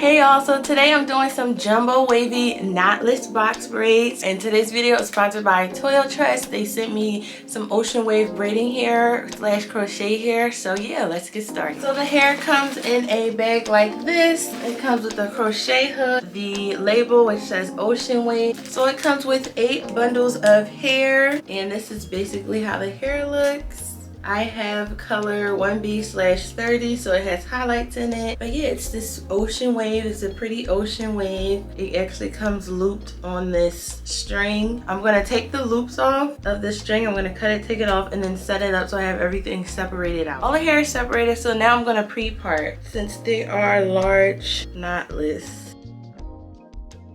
Hey y'all, so today I'm doing some jumbo wavy knotless box braids, and today's video is sponsored by ToyoTress. They sent me some ocean wave braiding hair slash crochet hair, so yeah, let's get started. So the hair comes in a bag like this. It comes with the crochet hook, the label which says ocean wave. So it comes with 8 bundles of hair, and this is basically how the hair looks. I have color 1B/30, so it has highlights in it. But yeah, it's this ocean wave. It's a pretty ocean wave. It actually comes looped on this string. I'm gonna take the loops off of the string. I'm gonna cut it, take it off, and then set it up so I have everything separated out. All the hair is separated, so now I'm gonna pre-part since they are large knotless.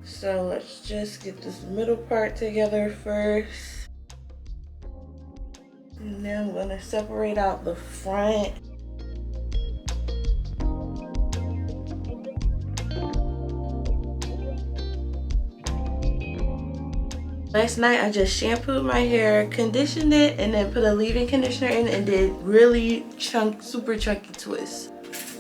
So let's just get this middle part together first. And then I'm gonna separate out the front. Last night I just shampooed my hair, conditioned it, and then put a leave-in conditioner in and did really super chunky twists.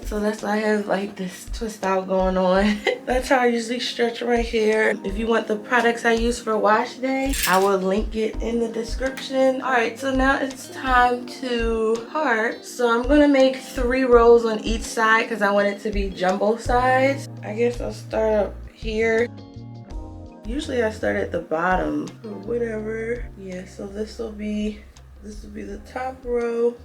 So that's why I have like this twist out going on. That's how I usually stretch my hair. If you want the products I use for wash day, I will link it in the description. Alright, so now it's time to part. So I'm gonna make 3 rows on each side because I want it to be jumbo size. I guess I'll start up here. Usually I start at the bottom, but whatever. Yeah, so this will be the top row.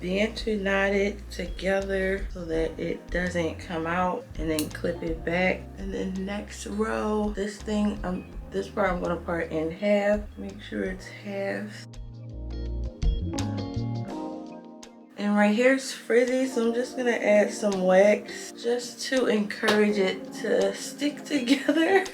Then to knot it together so that it doesn't come out, and then clip it back. And then next row, this part I'm gonna part in half. Make sure it's half. And right here it's frizzy, so I'm just gonna add some wax just to encourage it to stick together.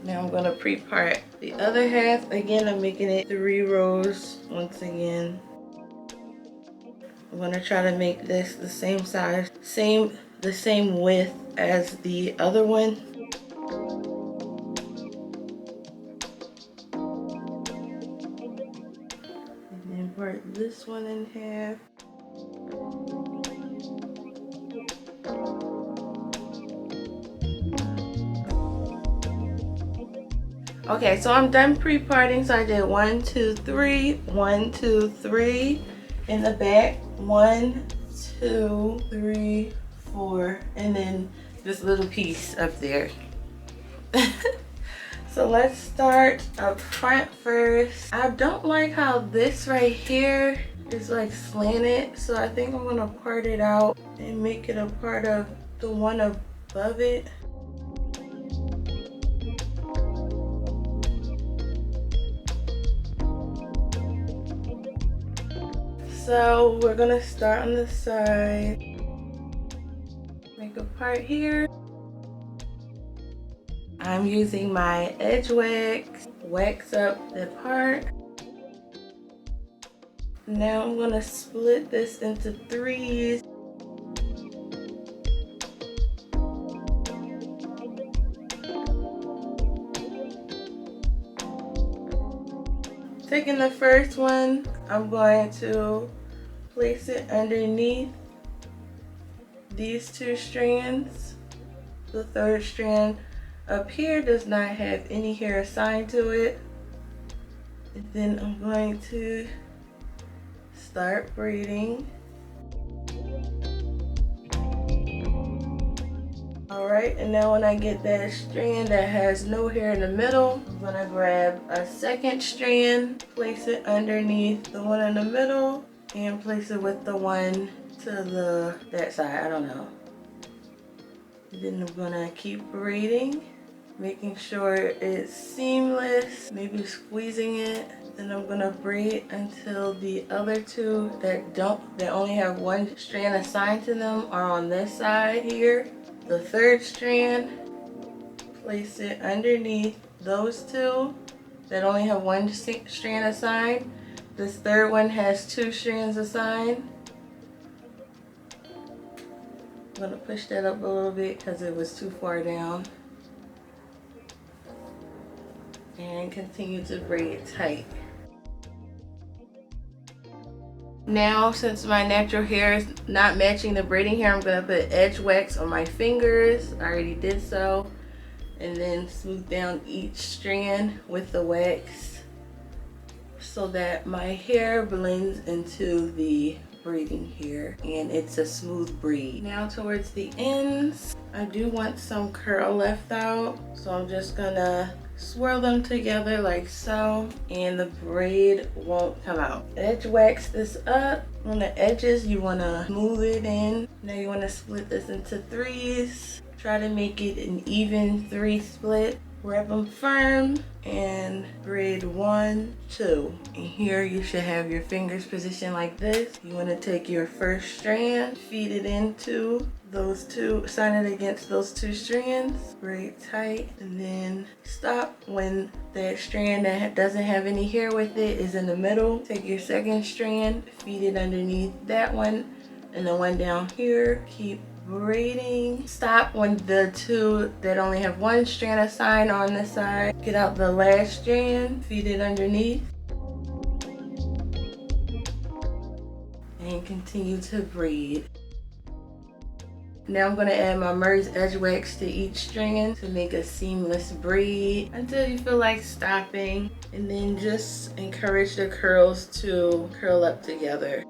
Now I'm gonna pre-part the other half. Again, I'm making it 3 rows once again. I'm gonna try to make this the same size, the same width as the other one. And then part this one in half. Okay, so I'm done pre-parting. So I did 1, 2, 3, 1, 2, 3 in the back, 1, 2, 3, 4, and then this little piece up there. So let's start up front first. I don't like how this right here is like slanted, so I think I'm gonna part it out and make it a part of the one above it. So we're gonna start on the side, make a part here. I'm using my Edgewax, wax up the part. Now I'm gonna split this into 3s. Taking the first one, I'm going to place it underneath these 2 strands. The third strand up here does not have any hair assigned to it. And then I'm going to start braiding. Alright, and now when I get that strand that has no hair in the middle, I'm going to grab a second strand, place it underneath the one in the middle, and place it with the one to that side. I don't know. And then I'm going to keep braiding, making sure it's seamless, maybe squeezing it. Then I'm going to braid until the other 2 that only have 1 strand assigned to them are on this side here. The third strand, place it underneath those 2 that only have 1 strand assigned. This third one has 2 strands assigned. I'm going to push that up a little bit because it was too far down. and continue to braid it tight. Now, since my natural hair is not matching the braiding hair, I'm gonna put Edgewax on my fingers. I already did so. And then smooth down each strand with the wax so that my hair blends into the braiding hair and it's a smooth braid. Now towards the ends, I do want some curl left out, so I'm just gonna swirl them together like so, and the braid won't come out. Edge wax this up. On the edges, you want to smooth it in. Now you want to split this into threes. Try to make it an even 3 split. Wrap them firm and braid 1, 2. And here you should have your fingers positioned like this. You want to take your first strand, feed it into those two, sign it against those 2 strands, braid tight, and then stop when that strand that doesn't have any hair with it is in the middle. Take your second strand, feed it underneath that one, and the one down here. Keep braiding. Stop when the 2 that only have 1 strand assigned on the side. Get out the last strand, feed it underneath, and continue to braid. Now I'm going to add my merged edge wax to each strand to make a seamless braid until you feel like stopping, and then just encourage the curls to curl up together.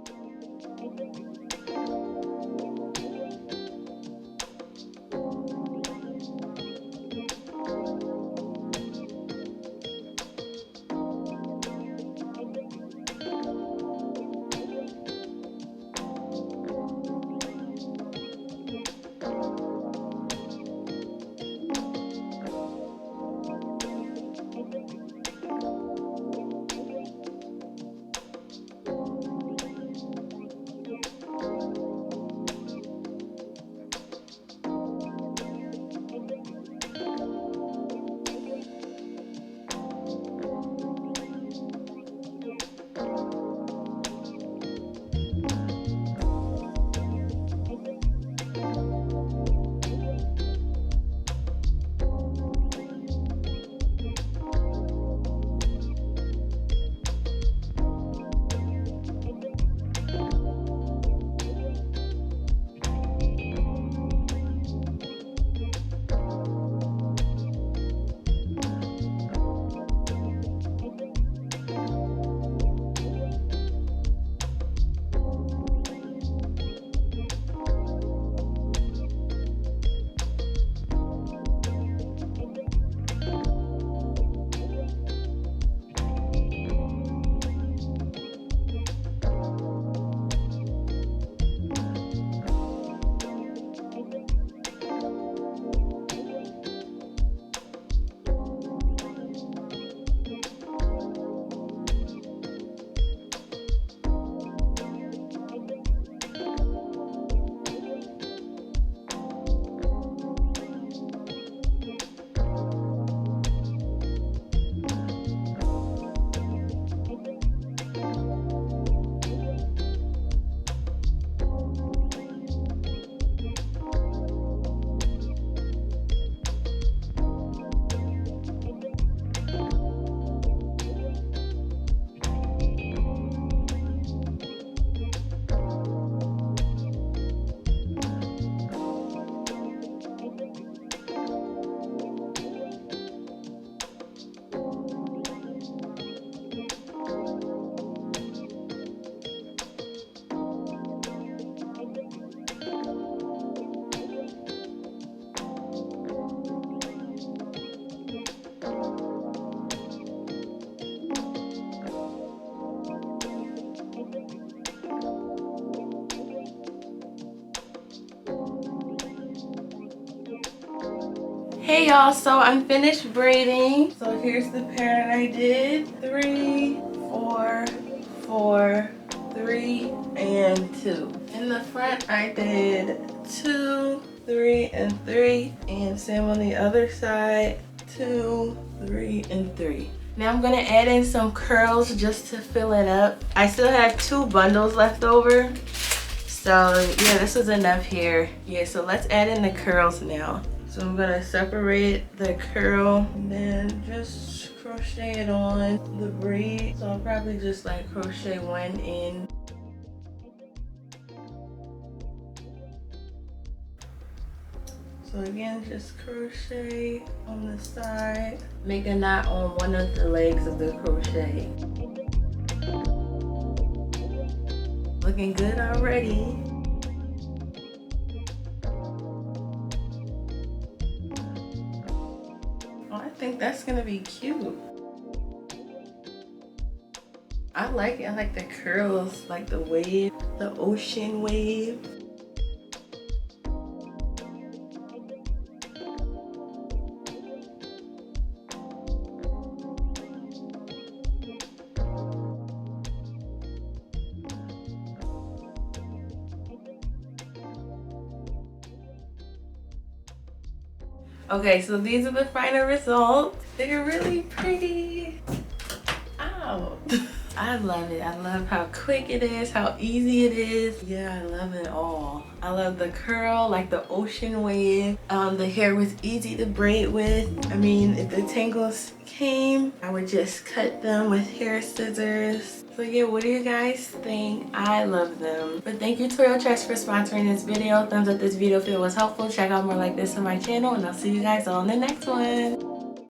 Hey y'all, so I'm finished braiding. So here's the pattern I did. 3, 4, 4, 3, and 2. In the front I did 2, 3, and 3, and same on the other side, 2, 3, and 3. Now I'm gonna add in some curls just to fill it up. I still have 2 bundles left over. So yeah, this is enough here. Yeah, so let's add in the curls now. So I'm gonna separate the curl and then just crochet it on the braid. So I'll probably just like crochet one in. So again, just crochet on the side. Make a knot on one of the legs of the crochet. Looking good already. Oh, I think that's gonna be cute. I like it. I like the curls, like the wave, the ocean wave. Okay, so these are the final results. They're really pretty. Ow. I love it. I love how quick it is, how easy it is. Yeah, I love it all. I love the curl, like the ocean wave. The hair was easy to braid with. I mean, if the tangles came, I would just cut them with hair scissors. So yeah, what do you guys think? I love them. But thank you ToyoTress for sponsoring this video. Thumbs up this video if it was helpful. Check out more like this on my channel, and I'll see you guys all in the next one.